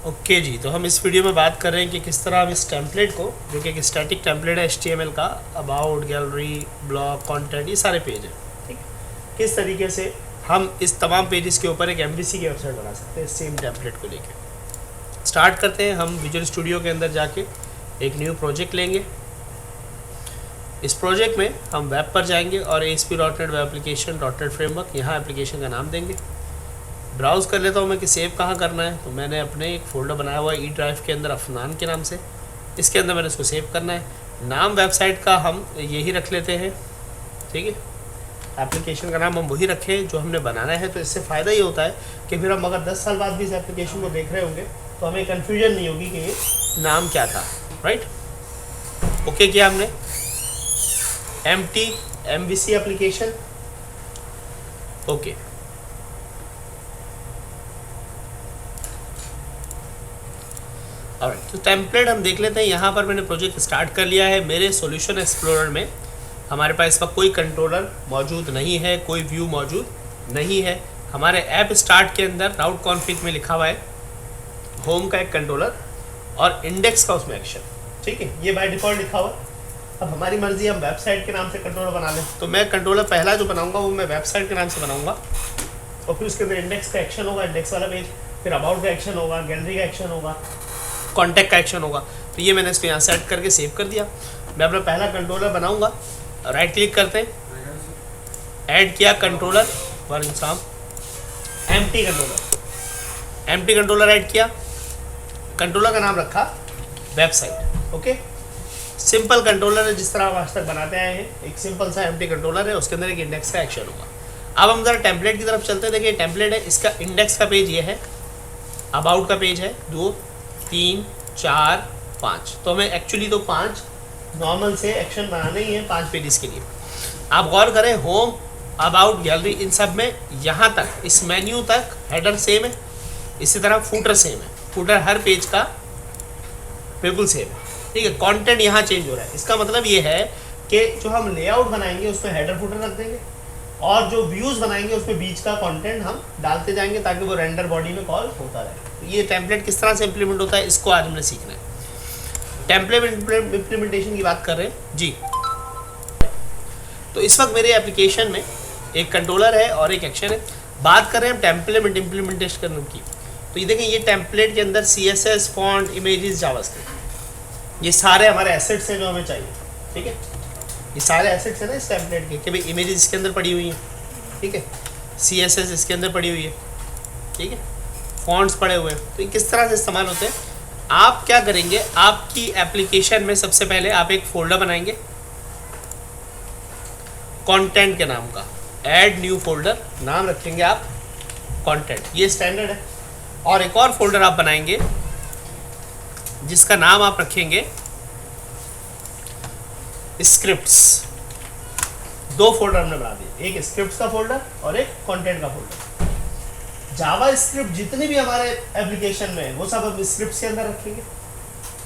Okay जी, तो हम इस वीडियो में बात कर रहे हैं कि किस तरह हम इस टेम्पलेट को, जो कि एक स्टैटिक टेम्पलेट है HTML का, अबाउट, गैलरी, ब्लॉग, कंटेंट, ये सारे पेज हैं, ठीक है, किस तरीके से हम इस तमाम पेजेस के ऊपर एक MVC की वेबसाइट बना सकते हैं सेम टेम्पलेट को लेके। स्टार्ट करते हैं। हम विजुअल स्टूडियो के अंदर जाके एक न्यू प्रोजेक्ट लेंगे। इस प्रोजेक्ट में हम वेब पर जाएंगे और ASP.NET web application .NET framework, यहाँ एप्लीकेशन का नाम देंगे। ब्राउज़ कर लेता हूँ मैं कि सेव कहाँ करना है, तो मैंने अपने एक फ़ोल्डर बनाया हुआ है ई ड्राइव के अंदर अफनान के नाम से। इसके अंदर मैंने इसको सेव करना है। नाम वेबसाइट का हम यही रख लेते हैं, ठीक है। एप्लीकेशन का नाम हम वही रखें जो हमने बनाना है। तो इससे फ़ायदा ये होता है कि फिर हम अगर 10 साल बाद भी इस एप्लीकेशन को देख रहे होंगे तो हमें कन्फ्यूजन नहीं होगी कि ये नाम क्या था, राइट। ओके किया हमने। MVC application, okay. तो टेम्पलेट हम देख लेते हैं। यहाँ पर मैंने प्रोजेक्ट स्टार्ट कर लिया है। मेरे सॉल्यूशन एक्सप्लोरर में हमारे पास इसका कोई कंट्रोलर मौजूद नहीं है, कोई व्यू मौजूद नहीं है। हमारे ऐप स्टार्ट के अंदर राउट कॉन्फ़िग में लिखा हुआ है होम का एक कंट्रोलर और इंडेक्स का उसमें एक्शन, ठीक है, ये बाय डिफ़ॉल्ट लिखा हुआ है। अब हमारी मर्जी हम वेबसाइट के नाम से कंट्रोलर बना लें। तो मैं कंट्रोलर पहला जो बनाऊँगा वो मैं वेबसाइट के नाम से बनाऊँगा और फिर उसके अंदर इंडेक्स का एक्शन होगा, इंडेक्स वाला पेज, फिर अबाउट का एक्शन होगा, गैलरी का एक्शन होगा, कॉन्टैक्ट का एक्शन होगा। तो ये मैंने इसको यहाँ सेट करके सेव कर दिया। मैं अपना पहला कंट्रोलर बनाऊंगा। राइट क्लिक करते हैं, ऐड किया controller, for example empty controller add किया। कंट्रोलर का नाम रखा वेबसाइट, ओके। सिंपल कंट्रोलर है जिस तरह हम आज तक बनाते आए हैं। एक सिंपल सा एम्प्टी कंट्रोलर है, उसके अंदर एक इंडेक्स का एक्शन होगा। अब हम जरा टेम्पलेट की तरफ चलते हैं। देखिए टेम्पलेट है, इसका इंडेक्स का पेज ये है, अबाउट का पेज है 2, 3, 4, 5। तो हमें एक्चुअली तो 5 नॉर्मल से एक्शन बनाने ही हैं 5 पेजेस के लिए। आप गौर करें, होम, अबाउट, गैलरी, इन सब में यहाँ तक, इस मेन्यू तक हेडर सेम है। इसी तरह फूटर सेम है, फूटर हर पेज का बिल्कुल सेम है, ठीक है। कंटेंट यहाँ चेंज हो रहा है। इसका मतलब ये है कि जो हम लेआउट बनाएंगे उसमें हेडर फूटर रख देंगे और जो व्यूज़ बनाएंगे उसमें बीच का कंटेंट हम डालते जाएंगे ताकि वो रेंडर बॉडी में कॉल होता रहे। तो ये टेम्पलेट किस तरह से इम्प्लीमेंट होता है, इसको आज हमने सीखना है। टेम्पलेट इम्प्लीमेंटेशन की बात कर रहे हैं जी। तो इस वक्त मेरे एप्लीकेशन में एक कंट्रोलर है और एक एक्शन है। बात कर रहे हैं हम टेम्पलेट इम्प्लीमेंटेशन करने की। तो ये देखें, ये टेम्पलेट के अंदर CSS, फॉन्ट, इमेजेस, जावास्क्रिप्ट, ये सारे हमारे एसेट्स हैं जो हमें चाहिए, ठीक है। ये सारे एसेट्स हैं ना इस टेम्पलेट के, कि भाई इमेजेस इसके अंदर पड़ी हुई हैं, ठीक है, CSS इसके अंदर पड़ी हुई है, ठीक है, फॉन्ट्स पड़े हुए हैं। तो ये किस तरह से इस्तेमाल होते हैं। आप क्या करेंगे, आपकी एप्लीकेशन में सबसे पहले आप एक फोल्डर बनाएंगे कंटेंट के नाम का। ऐड न्यू फोल्डर, नाम रखेंगे आप कंटेंट, ये स्टैंडर्ड है। और एक और फोल्डर आप बनाएंगे जिसका नाम आप रखेंगे स्क्रिप्ट्स। 2 फोल्डर हमने बना दिए, एक स्क्रिप्ट्स का फोल्डर और एक कंटेंट का फोल्डर। जावा स्क्रिप्ट जितने भी हमारे एप्लीकेशन में है वो सब हम स्क्रिप्ट्स के अंदर रखेंगे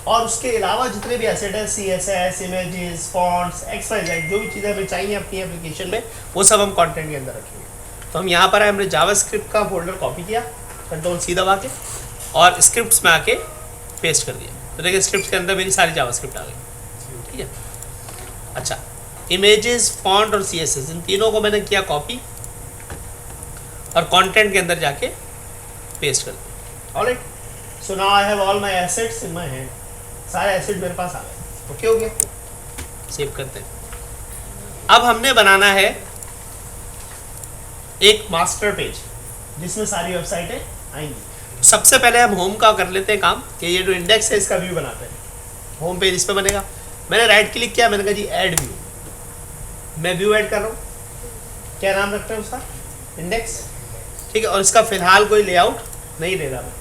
और उसके अलावा जितने भी एसेट है, CSS, इमेजेस, फॉन्ट्स, XYZ, जो भी चीज़ें हमें चाहिए अपनी एप्लीकेशन में वो सब हम कंटेंट के अंदर रखेंगे। तो हम यहाँ पर हमने जावा स्क्रिप्ट का फोल्डर कॉपी किया, Ctrl+C दबा के, और स्क्रिप्ट्स में आके पेस्ट कर दिया। तो देखिए स्क्रिप्ट के अंदर मेरी सारी जावा स्क्रिप्ट आ गई, ठीक है। अच्छा, इमेजेस, फॉन्ट और CSS, इन तीनों को मैंने किया कॉपी और कंटेंट के अंदर जाके पेस्ट कर दिया। Alright, so now I have all my assets in my hand. सारे एसेट मेरे पास आ गए, ओके हो गया। सेव करते हैं। अब हमने बनाना है एक मास्टर पेज जिसमें सारी वेबसाइटें आएंगी। सबसे पहले हम होम का कर लेते हैं काम कि ये जो इंडेक्स है इसका व्यू बनाते हैं। होम पेज इस पर बनेगा। मैंने राइट क्लिक किया, मैंने कहा जी ऐड व्यू। मैं व्यू ऐड कर रहा हूँ। क्या नाम रखते हैं उसका, इंडेक्स, ठीक है। और इसका फिलहाल कोई लेआउट नहीं दे रहा, मैं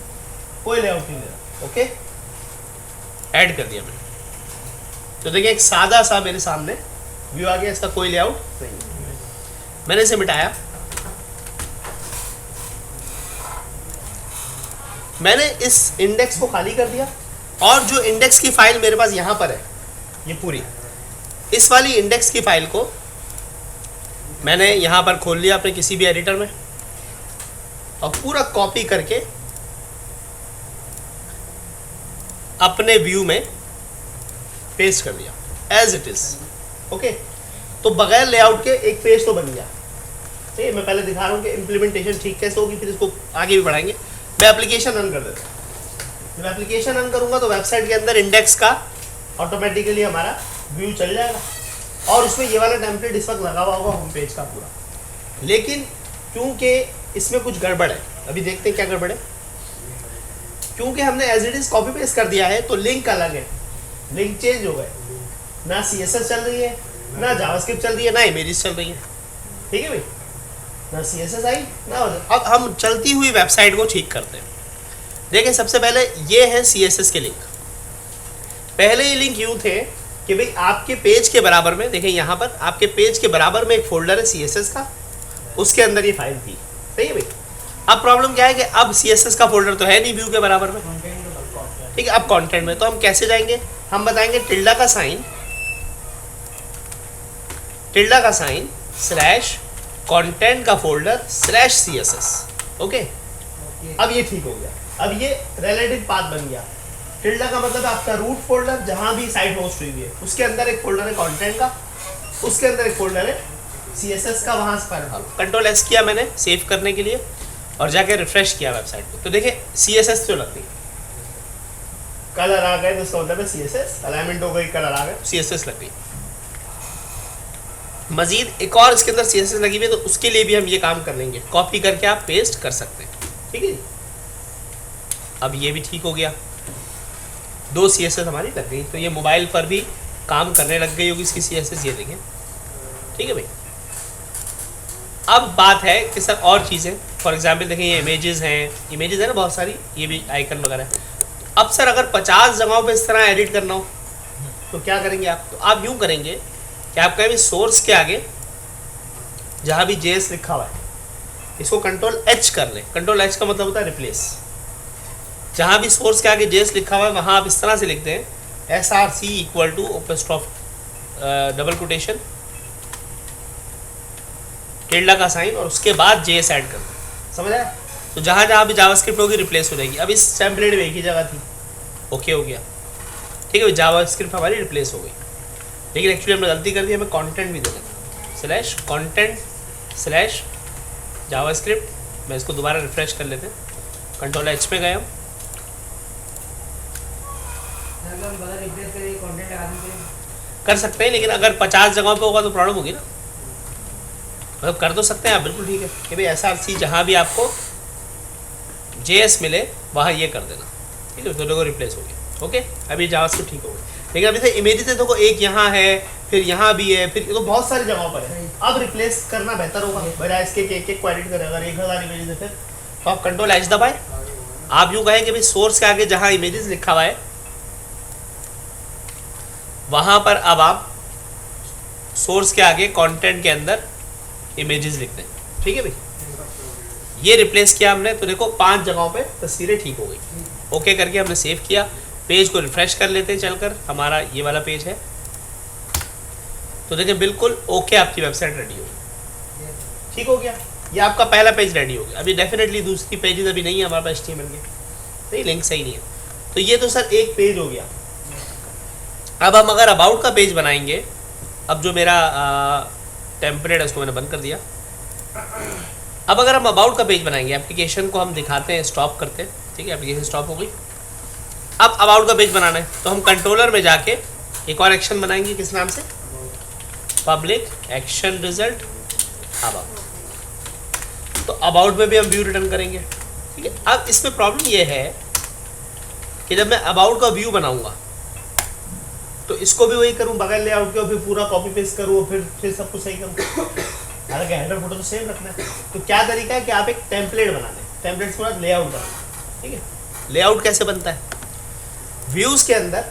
कोई लेआउट नहीं दे रहा, ओके। ऐड कर दिया मैंने। तो देखिए एक सादा सा मेरे सामने व्यू आ गया, इसका कोई लेआउट नहीं। मैंने इसे मिटाया। मैंने इस इंडेक्स को खाली कर दिया और जो इंडेक्स की फाइल मेरे पास यहाँ पर है, ये पूरी, इस वाली इंडेक्स की फाइल को मैंने यहाँ पर खोल लिया अपने किसी भी एडिटर में और पूरा कॉपी करके अपने व्यू में पेस्ट कर दिया एज इट इज। ओके, तो बगैर लेआउट के एक पेज तो बन गया। ठीक है, मैं पहले दिखा रहा हूँ कि इम्प्लीमेंटेशन ठीक कैसे होगी, फिर इसको आगे भी बढ़ाएंगे। मैं एप्लीकेशन रन कर देता हूँ। जब एप्लीकेशन रन करूँगा तो वेबसाइट के अंदर इंडेक्स का ऑटोमेटिकली हमारा व्यू चल जाएगा और उसमें ये वाला टेम्पलेट इस वक्त लगा हुआ होगा होम पेज का पूरा। लेकिन क्योंकि इसमें कुछ गड़बड़ है, अभी देखते हैं क्या गड़बड़ है। क्योंकि हमने as it is copy paste कर दिया है तो लिंक अलग है, लिंक चेंज हो गए। ना CSS चल रही है, ना जावास्क्रिप्ट चल रही है, ना इमेजेस चल रही है। ठीक है भाई, ना CSS आई ना। अब हम चलती हुई वेबसाइट को ठीक करते हैं। देखिए, सबसे पहले ये है CSS के लिंक। पहले ये लिंक यूँ थे कि भाई आपके पेज के बराबर में, देखें यहाँ पर आपके पेज के बराबर में एक फोल्डर है CSS का, उसके अंदर ये फाइल थी। सही है भाई। अब प्रॉब्लम क्या है कि अब CSS का फोल्डर तो है नहीं व्यू के बराबर में। ठीक है, अब कंटेंट में तो हम कैसे जाएंगे, हम बताएंगे टिल्डा का साइन स्लैश कंटेंट का फोल्डर स्लैश CSS। ओके, अब ये ठीक हो गया। अब ये रिलेटिव पाथ बन गया। टिल्डा का मतलब आपका रूट फोल्डर जहां भी साइट होस्ट हुई है, उसके अंदर एक फोल्डर है कंटेंट का, उसके अंदर एक फोल्डर है CSS का, वहां से फाइल कंट्रोल S किया मैंने सेव करने के लिए और जाके रिफ्रेश किया वेबसाइट को। तो देखिए CSS तो लग गई, कलर आ गए, तो इसका मतलब है CSS अलाइनमेंट हो गई, कलर आ गए, CSS लग गई। मजीद एक और इसके अंदर CSS लगी हुई है, तो उसके लिए भी हम ये काम कर लेंगे, कॉपी करके आप पेस्ट कर सकते हैं। ठीक है, अब ये भी ठीक हो गया, 2 CSS हमारी लग गई। तो ये मोबाइल पर भी काम करने लग गई होगी इसकी CSS, ये देखें। ठीक है भाई, अब बात है कि सर और चीज़ें, फॉर एग्जांपल देखें ये इमेजेस है ना बहुत सारी, ये भी आइकन वगैरह है। अब सर अगर 50 जगहों पे इस तरह एडिट करना हो तो क्या करेंगे आप, तो आप यूँ करेंगे कि आप कहीं भी सोर्स के आगे जहाँ भी JS लिखा हुआ है इसको कंट्रोल H कर लें। कंट्रोल H का मतलब होता है रिप्लेस। जहाँ भी सोर्स के आगे JS लिखा हुआ है वहाँ आप इस तरह से लिखते हैं SRC equal to open stop double quotation tilde का साइन और उसके बाद JS ऐड कर दें। समझ आया? तो जहाँ जहाँ भी जावास्क्रिप्ट होगी रिप्लेस हो जाएगी। अब इस टेम्पलेट में एक ही जगह थी, ओके हो गया। ठीक है, जावास्क्रिप्ट हमारी रिप्लेस हो गई, लेकिन एक्चुअली हमने गलती कर दी, हमें कंटेंट भी देना स्लैश कंटेंट स्लैश जावास्क्रिप्ट। मैं इसको दोबारा रिफ्रेश कर लेते हैं, कंट्रोल H पे गए हम, कर सकते हैं, लेकिन अगर 50 जगहों पे होगा तो प्रॉब्लम होगी ना। मतलब कर तो सकते हैं आप, बिल्कुल ठीक है कि भाई SRC जहाँ भी आपको JS मिले वहाँ ये कर देना। ठीक है, दोनों को रिप्लेस हो गया। ओके, अभी जावास्क्रिप्ट ठीक हो गई। लेकिन अभी से इमेजेस है, देखो एक यहाँ है, फिर यहाँ भी है, फिर तो बहुत सारी जगहों पर है। अब रिप्लेस करना बेहतर होगा बजाय इसके एक को एडिट करें। अगर 1000 इमेजेस है फिर तो आप कंट्रोल H दबाएं। आप यूँ कहें कि भाई सोर्स के आगे जहाँ इमेजेस लिखा हुआ है वहाँ पर अब आप सोर्स के आगे कंटेंट के अंदर इमेजेस लिखते हैं। ठीक है भाई, ये रिप्लेस किया हमने, तो देखो 5 जगहों पे तस्वीरें ठीक हो गई। ओके करके हमने सेव किया, पेज को रिफ्रेश कर लेते हैं चलकर, हमारा ये वाला पेज है। तो देखिए बिल्कुल ओके, आपकी वेबसाइट रेडी हो गई। ठीक हो गया, ये आपका पहला पेज रेडी हो गया। अभी डेफिनेटली दूसरी पेजेस अभी नहीं है हमारे पास HTML के, नहीं लिंक सही नहीं है। तो ये तो सर एक पेज हो गया। अब हम अगर अबाउट का पेज बनाएंगे, अब जो मेरा टेम्पलेट है उसको मैंने बंद कर दिया। अब अगर हम अबाउट का पेज बनाएंगे, एप्लीकेशन को हम दिखाते हैं, स्टॉप करते हैं। ठीक है, एप्लीकेशन स्टॉप हो गई। अब अबाउट का पेज बनाना है तो हम कंट्रोलर में जाके एक और एक्शन बनाएंगे, किस नाम से, पब्लिक एक्शन रिजल्ट अबाउट। तो अबाउट में भी हम व्यू रिटर्न करेंगे। ठीक है, अब इसमें प्रॉब्लम ये है कि जब मैं अबाउट का व्यू बनाऊंगा तो इसको भी वही करूँ बगैर लेआउट के, और फिर पूरा कॉपी पेस्ट करूँ, फिर सब कुछ सही करूँ। हालांकि हेडर फोटो तो सेम रखना है। तो क्या तरीका है कि आप एक टेम्पलेट बना लें, टेम्पलेट के बाद लेआउट बनाना। ठीक है, लेआउट कैसे बनता है, व्यूज़ के अंदर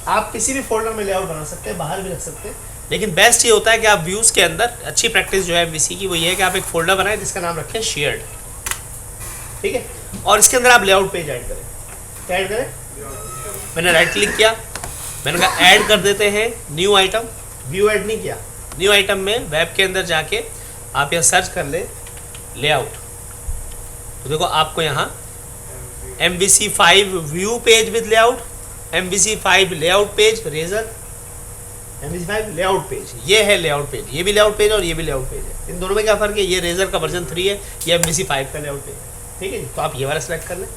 आप किसी भी फोल्डर में लेआउट बना सकते हैं, बाहर भी रख सकते हैं, लेकिन बेस्ट ये होता है कि आप व्यूज़ के अंदर, अच्छी प्रैक्टिस जो है MVC की वो ये है कि आप एक फोल्डर बनाएं जिसका नाम रखें शेयर्ड। ठीक है, और इसके अंदर आप लेआउट पेज ऐड करें। क्या ऐड करें, मैंने राइट क्लिक किया, मैंने कहा ऐड कर देते हैं न्यू आइटम। व्यू ऐड नहीं किया, न्यू आइटम में वेब के अंदर जाके आप यहाँ सर्च कर ले लेआउट। तो देखो आपको यहाँ MVC5 view page with layout MVC5 layout page, Razor MVC5 layout page, ये है लेआउट पेज, ये भी लेआउट पेज और ये भी लेआउट पेज है। इन दोनों में क्या फ़र्क है, ये रेजर का वर्जन 3 है, ये MVC5 का लेआउट पेज है। ठीक है, तो आप ये वाला सेलेक्ट कर लें।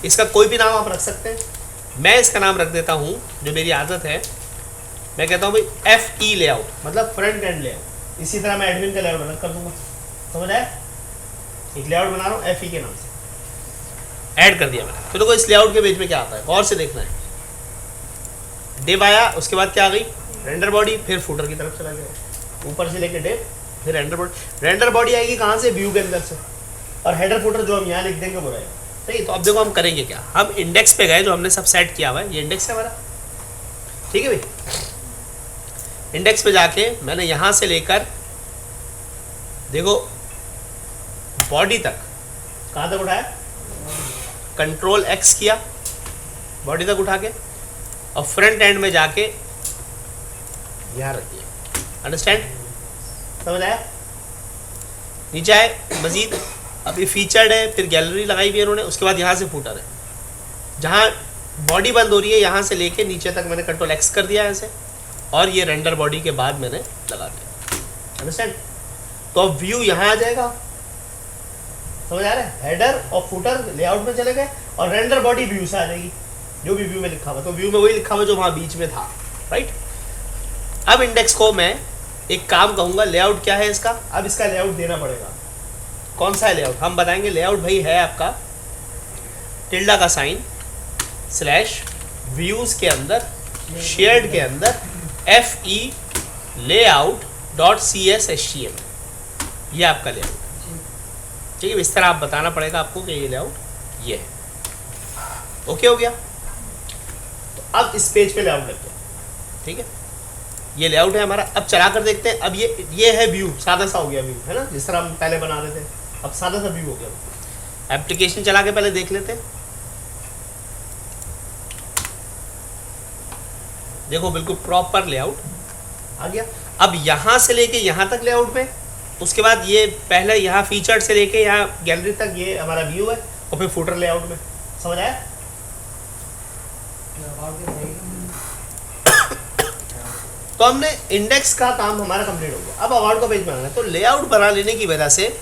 इसका कोई भी नाम आप रख सकते हैं, मैं इसका नाम रख देता हूँ, जो मेरी आदत है, मैं कहता हूँ भाई FE लेआउट, मतलब फ्रंट एंड लेआउट। इसी तरह मैं एडमिन का लेआउट अलग कर दूंगा, समझ आया? एक लेआउट बना रहा हूँ FE के नाम से, ऐड कर दिया मैंने। तो देखो इस लेआउट के पेज में क्या आता है, गौर से देखना है। डिव आया, उसके बाद क्या आ गई, रेंडर बॉडी, फिर फुटर की तरफ चला गया, ऊपर से लेके डिव, फिर रेंडर बॉडी। रेंडर बॉडी आएगी कहाँ से, व्यू के अंदर से, और हेडर फुटर जो हम यहाँ लिख देंगे वो रहेगा। सही, तो अब देखो हम करेंगे क्या, हम इंडेक्स पे गए, जो हमने सब सेट किया हुआ है, ये इंडेक्स है हमारा। ठीक है भाई, इंडेक्स पे जाके मैंने यहाँ से लेकर देखो बॉडी तक, कहाँ तक उठाया, कंट्रोल X किया, बॉडी तक उठा के, और फ्रंट एंड में जाके यहाँ रख दिया। अंडरस्टैंड, समझ आया? नीचे आए मजीद, अभी फीचर्ड है, फिर गैलरी लगाई हुई है उन्होंने, उसके बाद यहाँ से फूटर है, जहाँ बॉडी बंद हो रही है यहाँ से लेके नीचे तक मैंने कंट्रोल X कर दिया ऐसे, और ये रेंडर बॉडी के बाद मैंने लगा दिया। अंडरस्टैंड? तो अब व्यू यहाँ आ जाएगा, समझ आ रहा है? हेडर और फुटर लेआउट में चले गए, और रेंडर बॉडी व्यू से आ जाएगी, जो भी व्यू में लिखा हुआ, तो व्यू में वही लिखा हुआ जो वहाँ बीच में था, राइट? अब इंडेक्स को मैं एक काम कहूँगा, लेआउट क्या है इसका, अब इसका लेआउट देना पड़ेगा। कौन सा है लेआउट, हम बताएंगे। लेआउट भाई है आपका टिल्डा का साइन स्लैश व्यूज़ के अंदर, शेयर्ड के अंदर FE layout.cshtml, ये आपका लेआउट। ठीक है, इस तरह आप बताना पड़ेगा आपको कि ये लेआउट ये है। ओके हो गया? तो अब इस पेज पे लेआउट लगते हैं। ठीक है, ये लेआउट है हमारा। अब चला कर देखते हैं। अब ये है व्यू, सादा सा हो गया व्यू, है ना, जिस तरह हम पहले बना रहे थे, अब सादा सा व्यू हो गया। एप्लीकेशन चला के पहले देख लेते हैं। देखो बिल्कुल प्रॉपर लेआउट आ गया। अब यहाँ से लेके यहाँ तक लेआउट में, उसके बाद ये पहले यहाँ फीचर से लेके यहाँ गैलरी तक ये हमारा व्यू है, और फिर फुटर लेआउट में। समझ आया? तो हमने इंडेक्स का काम हमारा कंप्लीट हो गया। अब अबाउट का पेज बनाना है, तो लेआउट बना लेने की वजह से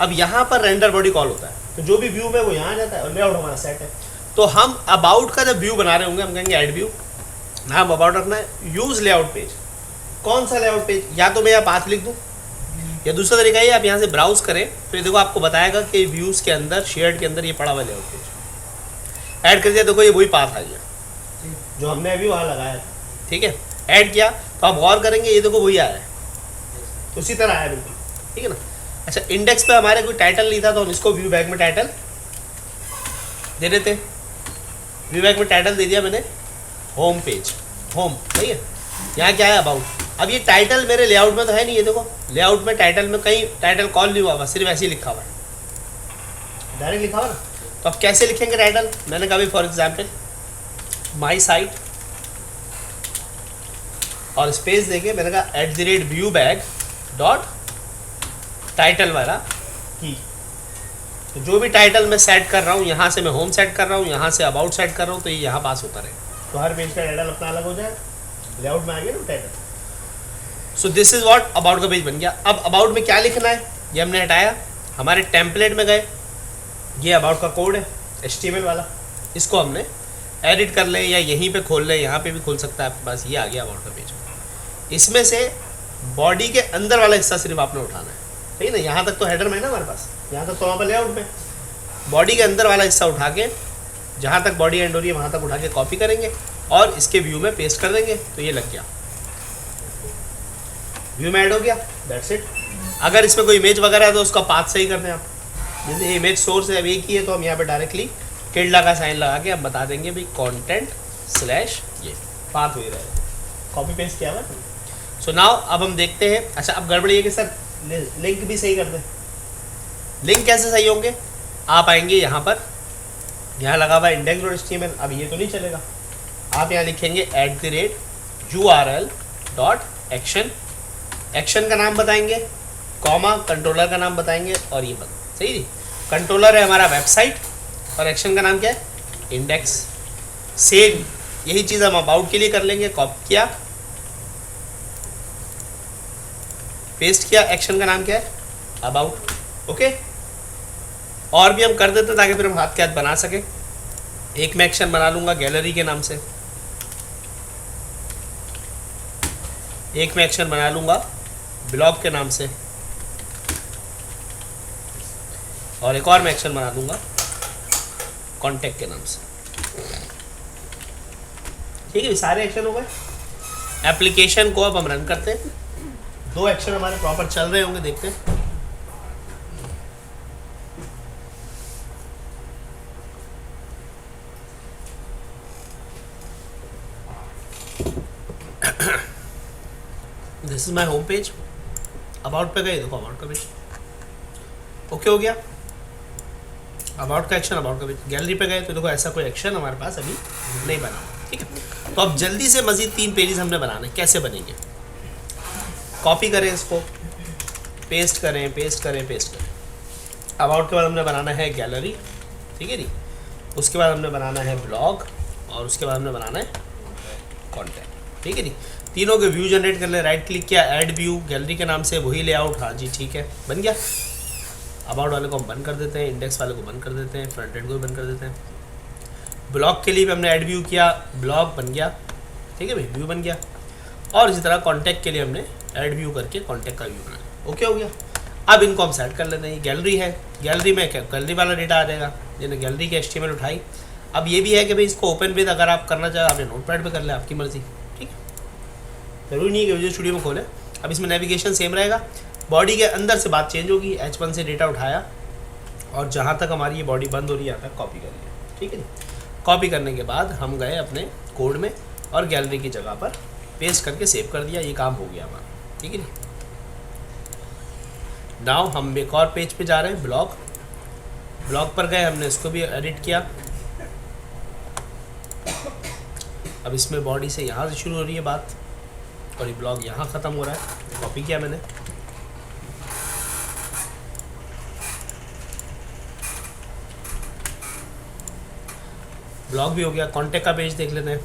अब यहाँ पर रेंडर बॉडी कॉल होता है, तो जो भी व्यू में वो यहाँ आ जाता है, और लेआउट हमारा सेट है। तो हम अबाउट का जब व्यू बना रहे होंगे, हम कहेंगे ऐड व्यू, नाम अबाउट रखना है, यूज लेआउट पेज। कौन सा लेआउट पेज, या तो मैं यहाँ पाथ लिख दूँ, या दूसरा तरीका ये, आप यहाँ से ब्राउज करें तो ये देखो आपको बताएगा कि व्यूज़ के अंदर, शेयर्ड के अंदर ये पड़ा हुआ लेआउट पेज। ऐड कर दिया, देखो ये वही पाथ आ गया जो हमने अभी वहाँ लगाया था। ठीक है, ऐड किया तो आप गौर करेंगे, ये देखो वही आ रहा है, उसी तरह आया बिल्कुल। ठीक है ना? अच्छा, इंडेक्स पे हमारे कोई टाइटल नहीं था, तो हम इसको व्यू बैक में टाइटल दे देते। व्यू बैक में टाइटल दे दिया मैंने, होम पेज, होम। सही है, यहाँ क्या है, अबाउट। अब ये टाइटल मेरे लेआउट में तो है नहीं, ये देखो लेआउट में टाइटल में कहीं टाइटल कॉल नहीं हुआ, सिर्फ ऐसे ही लिखा हुआ है, डायरेक्ट लिखा हुआ ना। तो अब कैसे लिखेंगे टाइटल, मैंने कहा फॉर एग्जाम्पल माई साइट, और स्पेस देके मैंने कहा @viewbag.टाइटल वाला की। तो जो भी टाइटल मैं सेट कर रहा हूँ, यहाँ से मैं होम सेट कर रहा हूँ, यहाँ से अबाउट सेट कर रहा हूँ, तो ये यहाँ पास होता रहेगा। तो हर पेज का टाइटल अपना अलग हो जाएगा, लेआउट में आ गया ना title. So this is what about का पेज बन गया। अब अबाउट में क्या लिखना है, ये हमने हटाया, हमारे टेम्पलेट में गए, ये अबाउट का कोड है HTML वाला, इसको हमने एडिट कर लें या यहीं पे खोल लें, यहाँ पे भी खोल सकता है आपके पास। ये आ गया अबाउट का पेज। इसमें से बॉडी के अंदर वाला हिस्सा सिर्फ आपने उठाना है, ठीक है ना। यहाँ तक तो हेडर में है ना हमारे पास, यहाँ तक तो वहाँ पर लेआउट में, बॉडी के अंदर वाला हिस्सा उठा के, जहाँ तक बॉडी एंड हो रही है वहाँ तक उठा के कॉपी करेंगे और इसके व्यू में पेस्ट कर देंगे, तो ये लग गया, व्यू में ऐड हो गया। That's it. अगर इसमें कोई इमेज वगैरह है तो उसका पाथ सही कर दें आप। जैसे इमेज सोर्स है, अब एक ही है, तो हम यहाँ पे डायरेक्टली टिल्डा का साइन लगा के अब बता देंगे भाई कंटेंट स्लैश ये पाथ वही रहेगा, कॉपी पेस्ट किया हुआ। सो नाउ अब हम देखते हैं। अच्छा, अब गड़बड़ी है कि सर लिंक भी सही कर दें। लिंक कैसे सही होंगे, आप आएंगे यहाँ पर, यहाँ लगा हुआ index.html, अब ये तो नहीं चलेगा। आप यहाँ लिखेंगे @url.action, एक्शन का नाम बताएंगे, कॉमा कंट्रोलर का नाम बताएंगे, और ये बता सही नहीं। कंट्रोलर है हमारा वेबसाइट और एक्शन का नाम क्या है, इंडेक्स। सेम यही चीज़ हम अबाउट के लिए कर लेंगे। कॉपी किया, पेस्ट किया, एक्शन का नाम क्या है, अबाउट। ओके, और भी हम कर देते हैं ताकि फिर हम हाथ के हाथ बना सके। एक मैं एक्शन बना लूँगा गैलरी के नाम से, एक मैं एक्शन बना लूँगा ब्लॉग के नाम से, और एक और मैं एक्शन बना दूंगा कॉन्टैक्ट के नाम से। ठीक है, सारे एक्शन हो गए। एप्लीकेशन को अब हम रन करते हैं। 2 एक्शन हमारे प्रॉपर चल रहे होंगे, देखते हैं। This is my home page. About पे गए, देखो अबाउट का पेज ओके हो गया। अबाउट का एक्शन, अबाउट का पेज। गैलरी पे गए तो देखो ऐसा कोई एक्शन हमारे पास अभी नहीं बना। ठीक है, तो अब जल्दी से मजीद 3 पेजेस हमने बनाने, कैसे बनेंगे? कॉपी करें इसको, पेस्ट करें, पेस्ट करें, पेस्ट करें। अबाउट के बाद हमने बनाना है गैलरी, ठीक है जी। उसके बाद हमने बनाना है ब्लॉग, और उसके बाद हमने बनाना है कॉन्टैक्ट। ठीक है जी, तीनों के व्यू जनरेट कर ले। राइट क्लिक किया, ऐड व्यू, गैलरी के नाम से वही लेआउट। हाँ जी ठीक है, बन गया। अबाउट वाले को हम बंद कर देते हैं, इंडेक्स वाले को बंद कर देते हैं, फ्रंट एंड को भी बंद कर देते हैं। ब्लॉग के लिए भी हमने ऐड व्यू किया, ब्लॉग बन गया। ठीक है भाई, व्यू बन गया। और इसी तरह कॉन्टैक्ट के लिए हमने ऐड व्यू करके कॉन्टैक्ट का व्यू बनाया। ओके हो गया। अब इनको हम सेट कर लेते हैं। गैलरी है, गैलरी में क्या गैलरी वाला डेटा आ जाएगा, जिन्हें गैलरी के HTML उठाई। अब ये भी है कि भाई इसको ओपन विद अगर आप करना चाहें आपने नोटपैड पे कर ले, आपकी मर्जी। ठीक है, जरूरी नहीं है कि विजुअल स्टूडियो में खोलें। अब इसमें नेविगेशन सेम रहेगा। बॉडी के अंदर से बात चेंज होगी। H1 से डेटा उठाया और जहाँ तक हमारी ये बॉडी बंद हो रही है यहाँ तक कॉपी कर लिया। ठीक है, कॉपी करने के बाद हम गए अपने कोड में और गैलरी की जगह पर पेस्ट करके सेव कर दिया। ये काम हो गया हमारा। ठीक है जी। नाउ हम एक और पेज पे जा रहे हैं, ब्लॉग। ब्लॉग पर गए, हमने इसको भी एडिट किया। अब इसमें बॉडी से यहाँ से शुरू हो रही है बात और ये ब्लॉग यहाँ ख़त्म हो रहा है। कॉपी किया मैंने, ब्लॉग भी हो गया। कॉन्टैक्ट का पेज देख लेते हैं।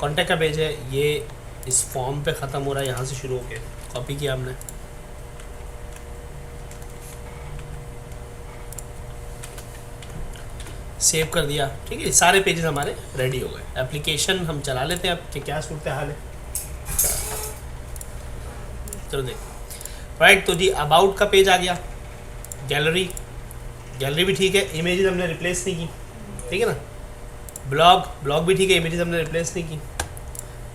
कॉन्टैक्ट का पेज है, ये इस फॉर्म पे ख़त्म हो रहा है, यहाँ से शुरू होके कॉपी किया हमने। सेव कर दिया। ठीक है, सारे पेजेस हमारे रेडी हो गए। एप्लीकेशन हम चला लेते हैं अब कि क्या सूरत हाल है। चलो देखो, राइट। तो जी अबाउट का पेज आ गया, गैलरी, गैलरी भी ठीक है, इमेजेस हमने रिप्लेस नहीं की। ठीक है ना, ब्लॉग, ब्लॉग भी ठीक है, इमेजेस हमने रिप्लेस नहीं की।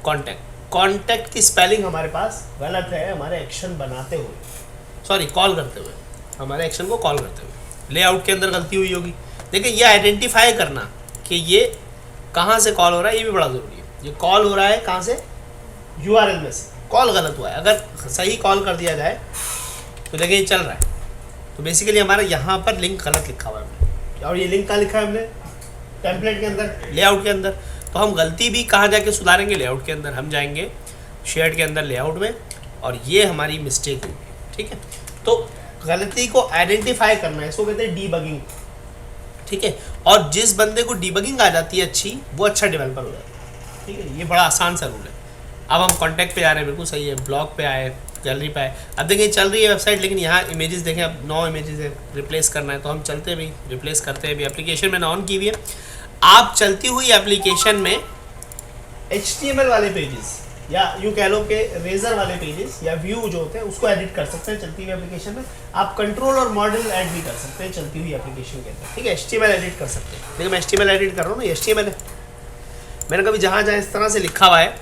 कॉन्टैक्ट, कॉन्टैक्ट की स्पेलिंग हमारे पास गलत है हमारे एक्शन बनाते हुए, सॉरी कॉल करते हुए, हमारे एक्शन को कॉल करते हुए लेआउट के अंदर गलती हुई होगी। देखिए ये आइडेंटिफाई करना कि ये कहाँ से कॉल हो रहा है, ये भी बड़ा ज़रूरी है। ये कॉल हो रहा है कहाँ से, URL में से कॉल गलत हुआ है। अगर सही कॉल कर दिया जाए तो देखिए ये चल रहा है। तो बेसिकली हमारा यहाँ पर लिंक गलत लिखा हुआ है हमने, और ये लिंक कहाँ लिखा है हमने, टेम्पलेट के अंदर, लेआउट के अंदर। तो हम गलती भी कहाँ जाके सुधारेंगे, लेआउट के अंदर। हम जाएंगे शेयर्ड के अंदर लेआउट में, और ये हमारी मिस्टेक होगी। ठीक है, तो गलती को आइडेंटिफाई करना है, इसको कहते हैं डीबगिंग। ठीक है, और जिस बंदे को डीबगिंग आ जाती है अच्छी, वो अच्छा डेवलपर हो जाता है। ठीक है, ये बड़ा आसान सा रूल है। अब हम कॉन्टैक्ट पे जा रहे हैं, बिल्कुल सही है। ब्लॉग पे आए, गैलरी पे आए। अब देखिए चल रही है वेबसाइट, लेकिन यहाँ इमेजेस देखें, अब 9 इमेजेस है, रिप्लेस करना है। तो हम चलते हैं भी, रिप्लेस करते हैं भी। एप्लीकेशन मैंने ऑन की हुई है। आप चलती हुई एप्लीकेशन में HTML वाले पेजेस, या यूँ कह लो कि रेजर वाले पेजेस या व्यू जो होते हैं उसको एडिट कर सकते हैं चलती हुई एप्लीकेशन में। आप कंट्रोल और मॉडल ऐड भी कर सकते हैं चलती हुई एप्लीकेशन के अंदर। ठीक है, HTML एडिट कर सकते हैं। देखिए मैं HTML एडिट कर रहा हूँ ना, HTML है। मैंने कभी जहाँ जहाँ इस तरह से लिखा हुआ है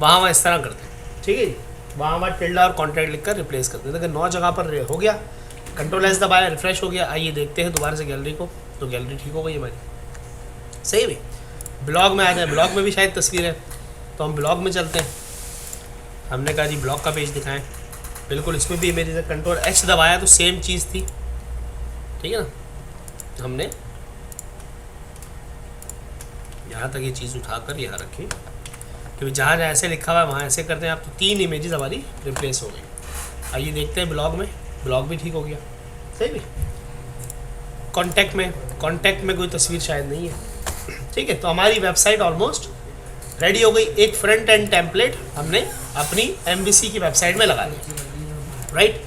वहाँ इस तरह करते हैं। ठीक है, वहाँ टिल्डा और कॉन्टैक्ट लिख कर रिप्लेस करते हैं। देखिए 9 जगह पर हो गया। कंट्रोल S दबाया, रिफ्रेश हो गया। आइए देखते हैं दोबारा से गैलरी को, तो गैलरी ठीक हो गई हमारी। सही भी ब्लॉग में आ जाए, ब्लॉग में भी शायद तस्वीर है, तो हम ब्लॉग में चलते हैं। हमने कहा जी ब्लॉग का पेज दिखाएं, बिल्कुल इसमें भी मेरी कंट्रोल H दबाया तो सेम चीज़ थी। ठीक है ना, हमने यहाँ तक ये चीज़ उठाकर यहाँ रखी, क्योंकि जहाँ जहाँ ऐसे लिखा हुआ है वहाँ ऐसे करते हैं आप, तो 3 इमेजेस हमारी रिप्लेस हो गई। आइए देखते हैं ब्लॉग में, ब्लॉग भी ठीक हो गया। सही भी कांटेक्ट में कोई तस्वीर शायद नहीं है। ठीक है, तो हमारी वेबसाइट ऑलमोस्ट रेडी हो गई। एक फ्रंट एंड टेम्पलेट हमने अपनी MVC की वेबसाइट में लगा दी, राइट।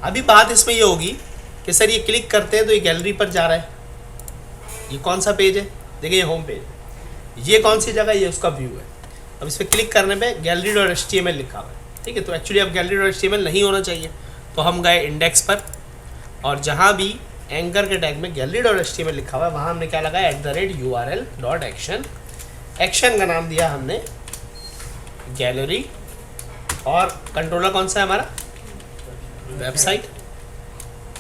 अभी बात इसमें ये होगी कि सर ये क्लिक करते हैं तो ये गैलरी पर जा रहा है, ये कौन सा पेज है, देखिए ये होम पेज, ये कौन सी जगह, ये उसका व्यू है। अब इस पर क्लिक करने पे gallery.html लिखा हुआ है। ठीक है, तो एक्चुअली अब gallery.html नहीं होना चाहिए, तो हम गए इंडेक्स पर और जहाँ भी एंकर के टैग में gallery.html लिखा हुआ है वहाँ हमने क्या लगाया @url.action। एक्शन का नाम दिया हमने गैलरी और कंट्रोलर कौन सा है हमारा वेबसाइट,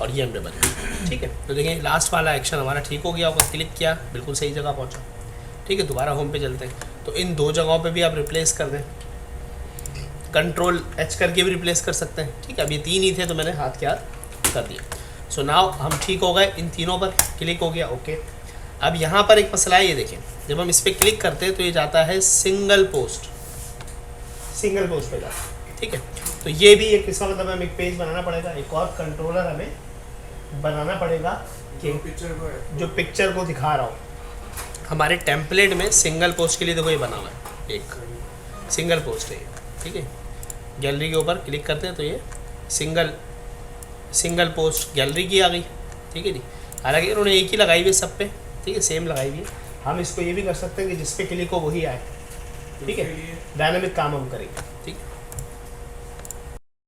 और ये हमने बना। ठीक है, तो देखिए लास्ट वाला एक्शन हमारा ठीक हो गया होगा, क्लिक किया बिल्कुल सही जगह पहुंचा। ठीक है, दोबारा होम पे चलते हैं। तो इन दो जगहों पे भी आप रिप्लेस कर दें, Ctrl+H करके भी रिप्लेस कर सकते हैं। ठीक है, अब ये 3 ही थे तो मैंने हाथ के हाथ कर दिया। सो नाउ हम ठीक हो गए, इन तीनों पर क्लिक हो गया, ओके। अब यहाँ पर एक मसला है, ये देखें जब हम इस पर क्लिक करते हैं तो ये जाता है सिंगल पोस्ट पे जाता है। ठीक है, तो ये भी एक इसका मतलब हमें एक पेज बनाना पड़ेगा, एक और कंट्रोलर हमें बनाना पड़ेगा कि जो पिक्चर को दिखा रहा हो। हमारे टेम्पलेट में सिंगल पोस्ट के लिए देखो ये बना हुआ है, एक सिंगल पोस्ट है। ठीक है, गैलरी के ऊपर क्लिक करते हैं तो ये सिंगल पोस्ट गैलरी की आ गई। ठीक है जी, हालांकि उन्होंने एक ही लगाई हुई है सब पे। ठीक है, सेम लगाई हुई है। हम इसको ये भी कर सकते हैं कि जिस पे क्लिक हो वही आए। ठीक है, डायनामिक काम हम करेंगे। ठीक है।